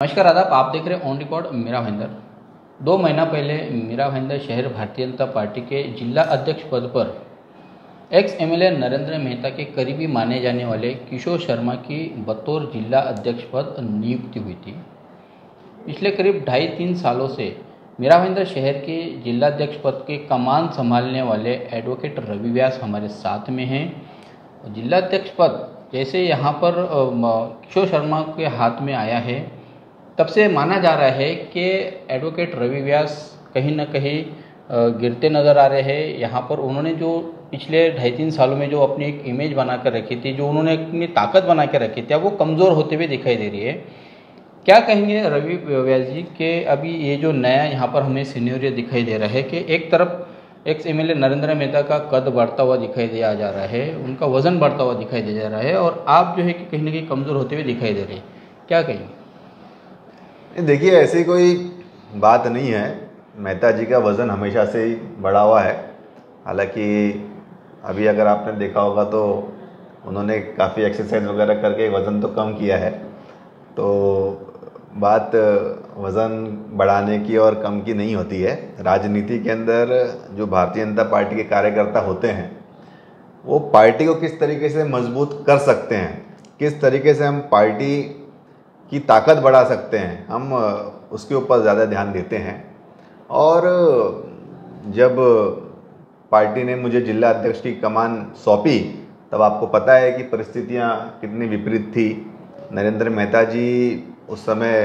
नमस्कार आदाब। आप देख रहे हैं ऑन रिकॉर्ड मीरा भाईंदर। 2 महीना पहले मीरा भाईंदर शहर भारतीय जनता पार्टी के जिला अध्यक्ष पद पर एक्स एमएलए नरेंद्र मेहता के करीबी माने जाने वाले किशोर शर्मा की बतौर जिला अध्यक्ष पद नियुक्ति हुई थी। पिछले करीब 2.5-3 सालों से मीरा भाईंदर शहर के जिलाध्यक्ष पद के कमान संभालने वाले एडवोकेट रवि व्यास हमारे साथ में हैं। जिलाध्यक्ष पद जैसे यहाँ पर किशोर शर्मा के हाथ में आया है, तब से माना जा रहा है कि एडवोकेट रवि व्यास कहीं ना कहीं गिरते नज़र आ रहे हैं। यहाँ पर उन्होंने जो पिछले 2.5-3 सालों में जो अपनी एक इमेज बना कर रखी थी, जो उन्होंने अपनी ताकत बना कर रखी थी, अब वो कमज़ोर होते हुए दिखाई दे रही है। क्या कहेंगे रवि व्यास जी के अभी ये जो नया यहाँ पर हमें सिनेरियो दिखाई दे रहा है कि एक तरफ एक्स एमएलए नरेंद्र मेहता का कद बढ़ता हुआ दिखाई दिया जा रहा है, उनका वज़न बढ़ता हुआ दिखाई दे जा रहा है, और आप जो है कि कहीं ना कहीं कमज़ोर होते हुए दिखाई दे रहे हैं, क्या कहेंगे? देखिए, ऐसी कोई बात नहीं है। मेहता जी का वज़न हमेशा से ही बढ़ा हुआ है। हालांकि अभी अगर आपने देखा होगा तो उन्होंने काफ़ी एक्सरसाइज वगैरह करके वज़न तो कम किया है। तो बात वज़न बढ़ाने की और कम की नहीं होती है। राजनीति के अंदर जो भारतीय जनता पार्टी के कार्यकर्ता होते हैं, वो पार्टी को किस तरीके से मजबूत कर सकते हैं, किस तरीके से हम पार्टी की ताकत बढ़ा सकते हैं, हम उसके ऊपर ज़्यादा ध्यान देते हैं। और जब पार्टी ने मुझे जिला अध्यक्ष की कमान सौंपी, तब आपको पता है कि परिस्थितियां कितनी विपरीत थी। नरेंद्र मेहता जी उस समय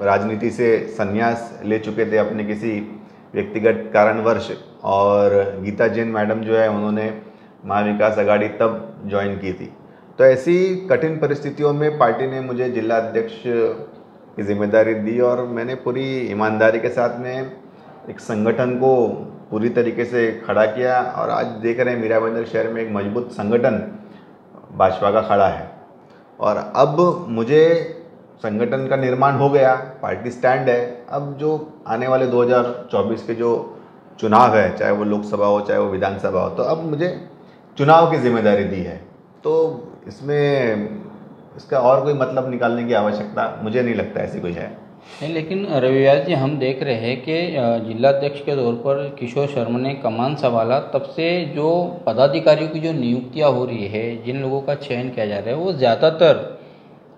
राजनीति से संन्यास ले चुके थे अपने किसी व्यक्तिगत कारणवश, और गीता जैन मैडम जो है उन्होंने महाविकास अघाड़ी तब ज्वाइन की थी। तो ऐसी कठिन परिस्थितियों में पार्टी ने मुझे जिला अध्यक्ष की जिम्मेदारी दी, और मैंने पूरी ईमानदारी के साथ में एक संगठन को पूरी तरीके से खड़ा किया। और आज देख रहे हैं मीरा भाईंदर शहर में एक मजबूत संगठन भाजपा का खड़ा है। और अब मुझे संगठन का निर्माण हो गया, पार्टी स्टैंड है। अब जो आने वाले 2024 के जो चुनाव है, चाहे वो लोकसभा हो चाहे वो विधानसभा हो, तो अब मुझे चुनाव की जिम्मेदारी दी है। तो इसमें इसका और कोई मतलब निकालने की आवश्यकता मुझे नहीं लगता ऐसी कोई है। नहीं, लेकिन रवि व्यास जी, हम देख रहे हैं कि जिलाध्यक्ष के तौर पर किशोर शर्मा ने कमान संभाला, तब से जो पदाधिकारियों की जो नियुक्तियां हो रही है, जिन लोगों का चयन किया जा रहा है, वो ज़्यादातर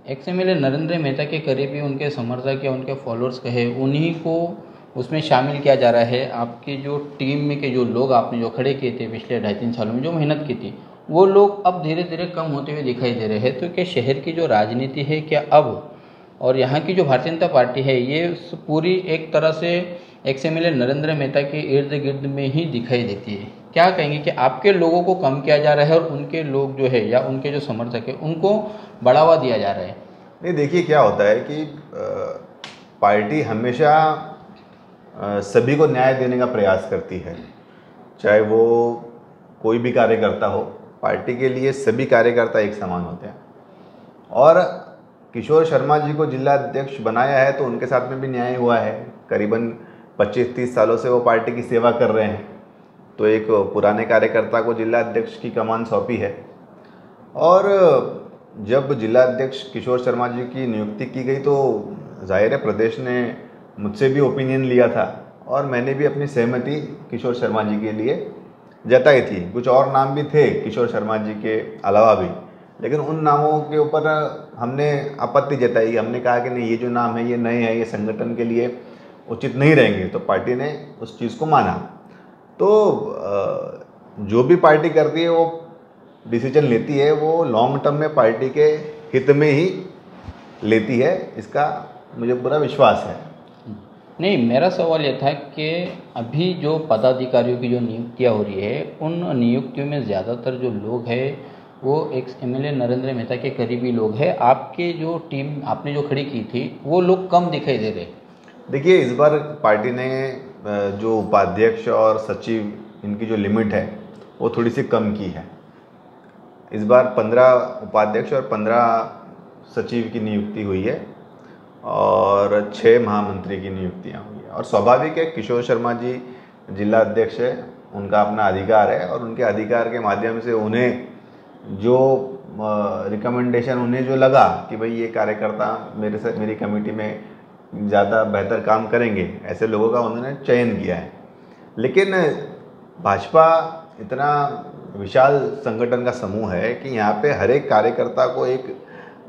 एक्स एमएलए नरेंद्र मेहता के करीबी, उनके समर्थक या उनके फॉलोअर्स कहे, उन्हीं को उसमें शामिल किया जा रहा है। आपकी जो टीम में के जो लोग आपने जो खड़े किए थे पिछले 2.5-3 सालों में, जो मेहनत की थी, वो लोग अब धीरे धीरे कम होते हुए दिखाई दे रहे हैं। तो क्या शहर की जो राजनीति है, क्या अब और यहाँ की जो भारतीय जनता पार्टी है, ये पूरी एक तरह से एक्स एमएलए नरेंद्र मेहता के इर्द गिर्द में ही दिखाई देती है? क्या कहेंगे कि आपके लोगों को कम किया जा रहा है और उनके लोग जो है या उनके जो समर्थक है उनको बढ़ावा दिया जा रहा है? नहीं, देखिए क्या होता है कि पार्टी हमेशा सभी को न्याय देने का प्रयास करती है। चाहे वो कोई भी कार्यकर्ता हो, पार्टी के लिए सभी कार्यकर्ता एक समान होते हैं। और किशोर शर्मा जी को जिला अध्यक्ष बनाया है तो उनके साथ में भी न्याय हुआ है। करीबन 25-30 सालों से वो पार्टी की सेवा कर रहे हैं, तो एक पुराने कार्यकर्ता को जिला अध्यक्ष की कमान सौंपी है। और जब जिला अध्यक्ष किशोर शर्मा जी की नियुक्ति की गई तो जाहिर है प्रदेश ने मुझसे भी ओपिनियन लिया था, और मैंने भी अपनी सहमति किशोर शर्मा जी के लिए जताई थी। कुछ और नाम भी थे किशोर शर्मा जी के अलावा भी, लेकिन उन नामों के ऊपर हमने आपत्ति जताई। हमने कहा कि नहीं, ये जो नाम है ये नए हैं, ये संगठन के लिए उचित नहीं रहेंगे। तो पार्टी ने उस चीज़ को माना। तो जो भी पार्टी करती है, वो डिसीजन लेती है, वो लॉन्ग टर्म में पार्टी के हित में ही लेती है, इसका मुझे पूरा विश्वास है। नहीं, मेरा सवाल ये था कि अभी जो पदाधिकारियों की जो नियुक्तियां हो रही है, उन नियुक्तियों में ज़्यादातर जो लोग हैं वो एक्स एमएलए नरेंद्र मेहता के करीबी लोग हैं। आपके जो टीम आपने जो खड़ी की थी, वो लोग कम दिखाई दे रहे। देखिए, इस बार पार्टी ने जो उपाध्यक्ष और सचिव, इनकी जो लिमिट है वो थोड़ी सी कम की है। इस बार 15 उपाध्यक्ष और 15 सचिव की नियुक्ति हुई है, और 6 महामंत्री की नियुक्तियां हुई है। और स्वाभाविक है, किशोर शर्मा जी जिला अध्यक्ष है, उनका अपना अधिकार है, और उनके अधिकार के माध्यम से उन्हें जो रिकमेंडेशन उन्हें जो लगा कि भाई ये कार्यकर्ता मेरी कमेटी में ज़्यादा बेहतर काम करेंगे, ऐसे लोगों का उन्होंने चयन किया है। लेकिन भाजपा इतना विशाल संगठन का समूह है कि यहाँ पे हर एक कार्यकर्ता को एक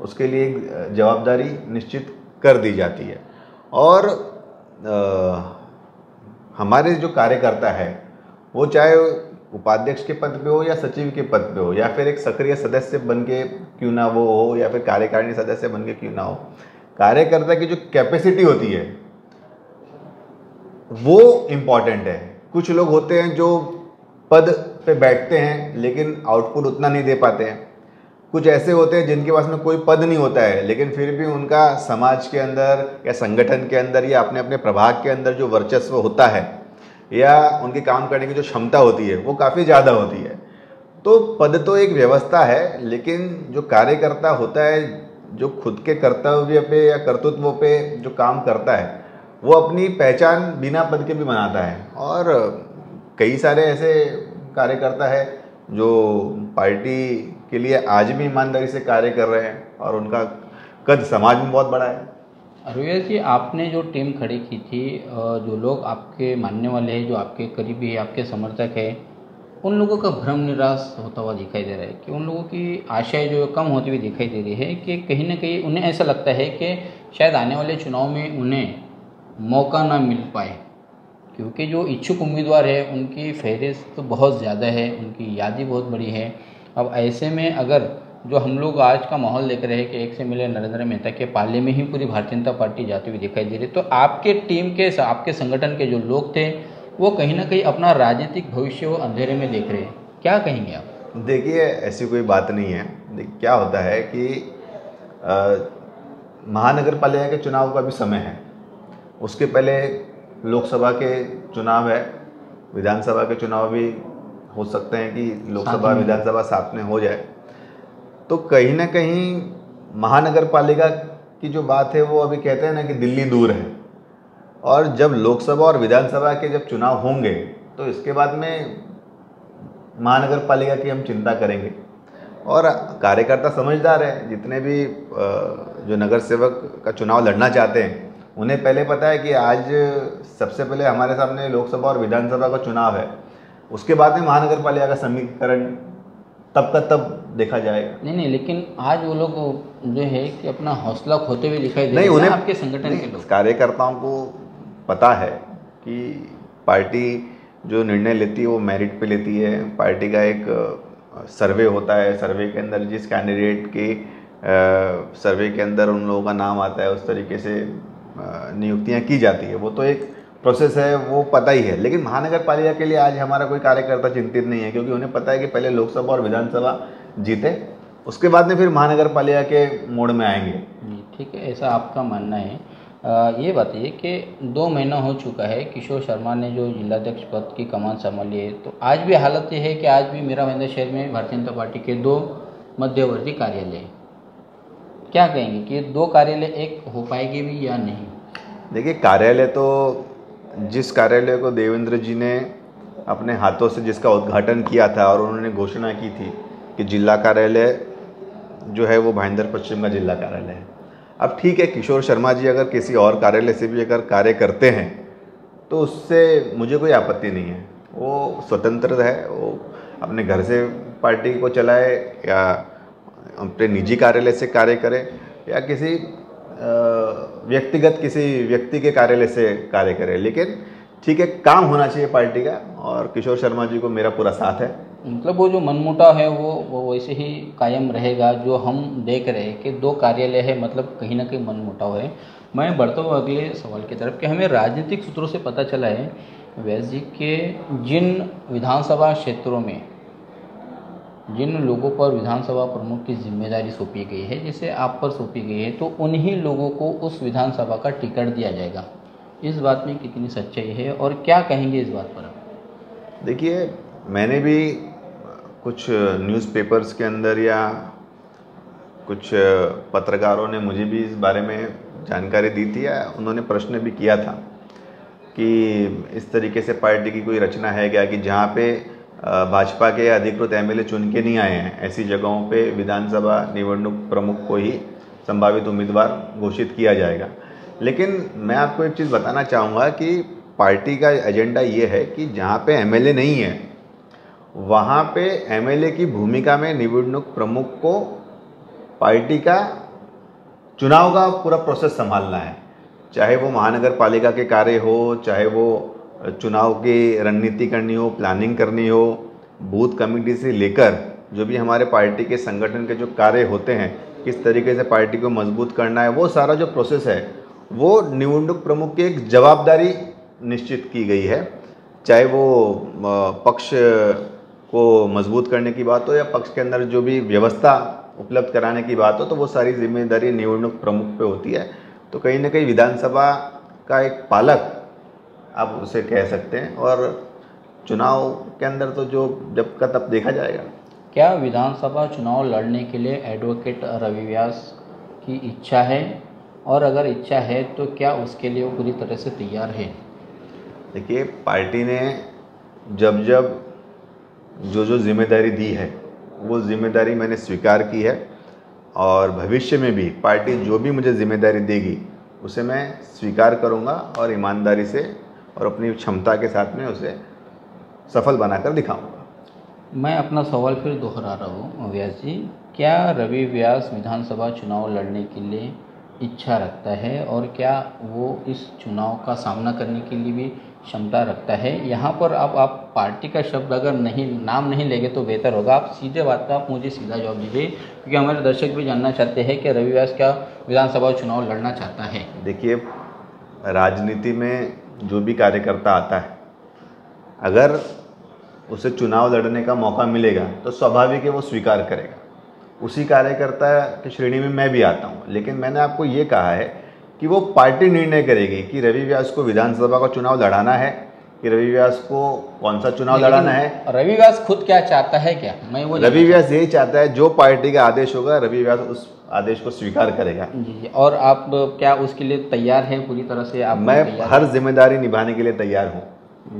उसके लिए एक जवाबदारी निश्चित कर दी जाती है। और हमारे जो कार्यकर्ता है वो चाहे उपाध्यक्ष के पद पे हो या सचिव के पद पे हो या फिर एक सक्रिय सदस्य बन के क्यों ना वो हो या फिर कार्यकारिणी सदस्य बन के क्यों ना हो, कार्यकर्ता की जो कैपेसिटी होती है वो इम्पॉर्टेंट है। कुछ लोग होते हैं जो पद पे बैठते हैं लेकिन आउटपुट उतना नहीं दे पाते हैं। कुछ ऐसे होते हैं जिनके पास में कोई पद नहीं होता है लेकिन फिर भी उनका समाज के अंदर या संगठन के अंदर या अपने अपने प्रभाग के अंदर जो वर्चस्व होता है या उनके काम करने की जो क्षमता होती है वो काफ़ी ज़्यादा होती है। तो पद तो एक व्यवस्था है, लेकिन जो कार्यकर्ता होता है जो खुद के कर्तव्य पे या कर्तृत्व पे जो काम करता है वो अपनी पहचान बिना पद के भी बनाता है। और कई सारे ऐसे कार्यकर्ता है जो पार्टी के लिए आज भी ईमानदारी से कार्य कर रहे हैं और उनका कद समाज में बहुत बड़ा है। रविश जी, आपने जो टीम खड़ी की थी, जो लोग आपके मानने वाले हैं, जो आपके करीबी है, आपके समर्थक हैं, उन लोगों का भ्रम निराश होता हुआ दिखाई दे रहा है कि उन लोगों की आशाएं जो कम होती हुई दिखाई दे रही है कि कहीं ना कहीं उन्हें ऐसा लगता है कि शायद आने वाले चुनाव में उन्हें मौका ना मिल पाए, क्योंकि जो इच्छुक उम्मीदवार है उनकी फहरिस्त तो बहुत ज़्यादा है, उनकी यादी बहुत बड़ी है। अब ऐसे में अगर जो हम लोग आज का माहौल देख रहे हैं कि एक से मिले नरेंद्र मेहता के पाले में ही पूरी भारतीय जनता पार्टी जाती हुई दिखाई दे रही, तो आपके टीम के आपके संगठन के जो लोग थे वो कहीं ना कहीं अपना राजनीतिक भविष्य वो अंधेरे में देख रहे हैं, क्या कहेंगे आप? देखिए, ऐसी कोई बात नहीं है। क्या होता है कि महानगर पालिका के चुनाव का भी समय है, उसके पहले लोकसभा के चुनाव है, विधानसभा के चुनाव भी हो सकते हैं कि लोकसभा विधानसभा साथ में हो जाए। तो कहीं ना कहीं महानगर पालिका की जो बात है वो अभी कहते हैं ना कि दिल्ली दूर है, और जब लोकसभा और विधानसभा के जब चुनाव होंगे तो इसके बाद में महानगर पालिका की हम चिंता करेंगे। और कार्यकर्ता समझदार है, जितने भी जो नगर सेवक का चुनाव लड़ना चाहते हैं उन्हें पहले पता है कि आज सबसे पहले हमारे सामने लोकसभा और विधानसभा का चुनाव है, उसके बाद में महानगर पालिका का समीकरण तब का तब देखा जाएगा। नहीं, लेकिन आज वो लोग जो है कि अपना हौसला खोते हुए दिखाई दे रहे हैं। उन्हें आपके संगठन के लोग, कार्यकर्ताओं को पता है कि पार्टी जो निर्णय लेती है वो मेरिट पे लेती है। पार्टी का एक सर्वे होता है, सर्वे के अंदर जिस कैंडिडेट के सर्वे के अंदर उन लोगों का नाम आता है उस तरीके से नियुक्तियां की जाती है। वो तो एक प्रोसेस है, वो पता ही है। लेकिन महानगर पालिका के लिए आज हमारा कोई कार्यकर्ता चिंतित नहीं है, क्योंकि उन्हें पता है कि पहले लोकसभा और विधानसभा जीते, उसके बाद में फिर महानगर पालिका के मोड़ में आएंगे। ठीक है, ऐसा आपका मानना है। ये बताइए कि 2 महीना हो चुका है किशोर शर्मा ने जो जिलाध्यक्ष पद की कमान संभाली है, तो आज भी हालत ये है कि आज भी मेरा भाईंदर शहर में भारतीय जनता पार्टी के 2 मध्यवर्ती कार्यालय, क्या कहेंगे कि 2 कार्यालय एक हो पाएंगे भी या नहीं? देखिए, कार्यालय तो जिस कार्यालय को देवेंद्र जी ने अपने हाथों से जिसका उद्घाटन किया था और उन्होंने घोषणा की थी कि जिला कार्यालय जो है वो भाईंदर पश्चिम का जिला कार्यालय है। अब ठीक है, किशोर शर्मा जी अगर किसी और कार्यालय से भी अगर कार्य करते हैं तो उससे मुझे कोई आपत्ति नहीं है, वो स्वतंत्र है, वो अपने घर से पार्टी को चलाए या अपने निजी कार्यालय से कार्य करे या किसी व्यक्तिगत किसी व्यक्ति के कार्यालय से कार्य करे। लेकिन ठीक है, काम होना चाहिए पार्टी का, और किशोर शर्मा जी को मेरा पूरा साथ है। मतलब वो जो मनमुटाव है वो वैसे ही कायम रहेगा। जो हम देख रहे हैं कि 2 कार्यालय है, मतलब कहीं ना कहीं मनमुटाव है। मैं बढ़ता हूँ अगले सवाल की तरफ कि हमें राजनीतिक सूत्रों से पता चला है व्यास जी के जिन विधानसभा क्षेत्रों में जिन लोगों पर विधानसभा प्रमुख की जिम्मेदारी सौंपी गई है, जैसे आप पर सौंपी गई है, तो उन्हीं लोगों को उस विधानसभा का टिकट दिया जाएगा। इस बात में कितनी सच्चाई है और क्या कहेंगे इस बात पर? देखिए, मैंने भी कुछ न्यूज़पेपर्स के अंदर या कुछ पत्रकारों ने मुझे भी इस बारे में जानकारी दी थी या उन्होंने प्रश्न भी किया था कि इस तरीके से पार्टी की कोई रचना है क्या कि जहाँ पे भाजपा के अधिकृत एमएलए चुन के नहीं आए हैं, ऐसी जगहों पे विधानसभा निवडणूक प्रमुख को ही संभावित उम्मीदवार घोषित किया जाएगा। लेकिन मैं आपको एक चीज़ बताना चाहूँगा कि पार्टी का एजेंडा ये है कि जहाँ पे एमएलए नहीं है वहाँ पे एमएलए की भूमिका में निवडणूक प्रमुख को पार्टी का चुनाव का पूरा प्रोसेस संभालना है। चाहे वो महानगर पालिका के कार्य हो, चाहे वो चुनाव की रणनीति करनी हो, प्लानिंग करनी हो, बूथ कमेटी से लेकर जो भी हमारे पार्टी के संगठन के जो कार्य होते हैं, किस तरीके से पार्टी को मजबूत करना है, वो सारा जो प्रोसेस है वो निवडणूक प्रमुख की एक जवाबदारी निश्चित की गई है। चाहे वो पक्ष को मजबूत करने की बात हो या पक्ष के अंदर जो भी व्यवस्था उपलब्ध कराने की बात हो, तो वो सारी जिम्मेदारी निवडणूक प्रमुख पे होती है। तो कहीं ना कहीं विधानसभा का एक पालक आप उसे कह सकते हैं, और चुनाव के अंदर तो जो जब का तब देखा जाएगा। क्या विधानसभा चुनाव लड़ने के लिए एडवोकेट रवि व्यास की इच्छा है, और अगर इच्छा है तो क्या उसके लिए वो पूरी तरह से तैयार है? देखिए, पार्टी ने जब जब जो जिम्मेदारी दी है वो जिम्मेदारी मैंने स्वीकार की है, और भविष्य में भी पार्टी जो भी मुझे जिम्मेदारी देगी उसे मैं स्वीकार करूंगा और ईमानदारी से और अपनी क्षमता के साथ में उसे सफल बनाकर दिखाऊंगा। मैं अपना सवाल फिर दोहरा रहा हूँ व्यास जी, क्या रवि व्यास विधानसभा चुनाव लड़ने के लिए इच्छा रखता है, और क्या वो इस चुनाव का सामना करने के लिए भी क्षमता रखता है? यहाँ पर अब आप पार्टी का शब्द अगर नाम नहीं लेंगे तो बेहतर होगा। आप सीधे बात का आप मुझे सीधा जवाब दीजिए, क्योंकि हमारे दर्शक भी जानना चाहते हैं कि रवि व्यास क्या विधानसभा चुनाव लड़ना चाहता है। देखिए, राजनीति में जो भी कार्यकर्ता आता है, अगर उसे चुनाव लड़ने का मौका मिलेगा तो स्वाभाविक है वो स्वीकार करेगा। उसी कार्यकर्ता की श्रेणी में मैं भी आता हूँ, लेकिन मैंने आपको ये कहा है कि वो पार्टी निर्णय करेगी कि रवि व्यास को विधानसभा का चुनाव लड़ाना है, कि रवि व्यास को कौन सा चुनाव लड़ाना है। रवि व्यास खुद क्या चाहता है? क्या मैं वो रवि व्यास यही चाहता है, जो पार्टी का आदेश होगा रवि व्यास उस आदेश को स्वीकार करेगा। जी, और आप क्या उसके लिए तैयार हैं पूरी तरह से? आप मैं हर जिम्मेदारी निभाने के लिए तैयार हूँ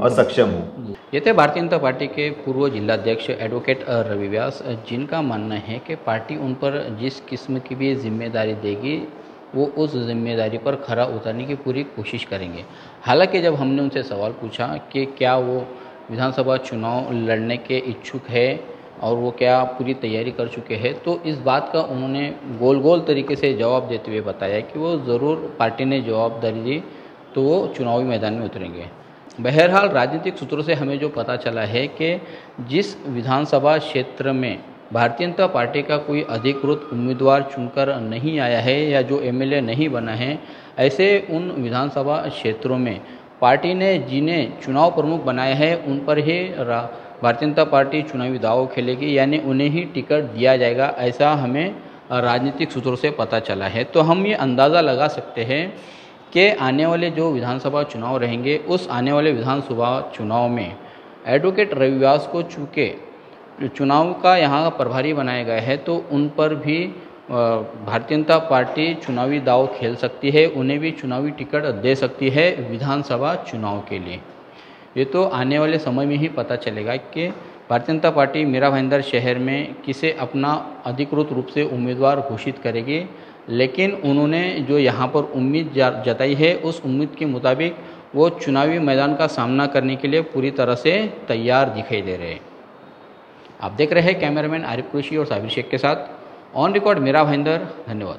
और सक्षम हूँ। ये थे भारतीय जनता पार्टी के पूर्व जिलाध्यक्ष एडवोकेट रवि व्यास, जिनका मानना है कि पार्टी उन पर जिस किस्म की भी जिम्मेदारी देगी वो उस जिम्मेदारी पर खरा उतरने की पूरी कोशिश करेंगे। हालांकि जब हमने उनसे सवाल पूछा कि क्या वो विधानसभा चुनाव लड़ने के इच्छुक है और वो क्या पूरी तैयारी कर चुके हैं, तो इस बात का उन्होंने गोल तरीके से जवाब देते हुए बताया कि वो ज़रूर पार्टी ने जवाबदारी दी तो वो चुनावी मैदान में उतरेंगे। बहरहाल राजनीतिक सूत्रों से हमें जो पता चला है कि जिस विधानसभा क्षेत्र में भारतीय जनता पार्टी का कोई अधिकृत उम्मीदवार चुनकर नहीं आया है या जो एमएलए नहीं बना है, ऐसे उन विधानसभा क्षेत्रों में पार्टी ने जिन्हें चुनाव प्रमुख बनाया है उन पर ही भारतीय जनता पार्टी चुनावी दाव खेलेगी, यानी उन्हें ही टिकट दिया जाएगा, ऐसा हमें राजनीतिक सूत्रों से पता चला है। तो हम ये अंदाज़ा लगा सकते हैं कि आने वाले जो विधानसभा चुनाव रहेंगे, उस आने वाले विधानसभा चुनाव में एडवोकेट रवि व्यास को चूँकि चुनाव का यहाँ प्रभारी बनाया गया है, तो उन पर भी भारतीय जनता पार्टी चुनावी दाव खेल सकती है, उन्हें भी चुनावी टिकट दे सकती है विधानसभा चुनाव के लिए। ये तो आने वाले समय में ही पता चलेगा कि भारतीय जनता पार्टी मीरा भाईंदर शहर में किसे अपना अधिकृत रूप से उम्मीदवार घोषित करेगी, लेकिन उन्होंने जो यहाँ पर उम्मीद जताई है उस उम्मीद के मुताबिक वो चुनावी मैदान का सामना करने के लिए पूरी तरह से तैयार दिखाई दे रहे हैं। आप देख रहे हैं कैमरामैन आरिफ कुरैशी और साबिर शेख के साथ ऑन रिकॉर्ड मीरा भाईंदर। धन्यवाद।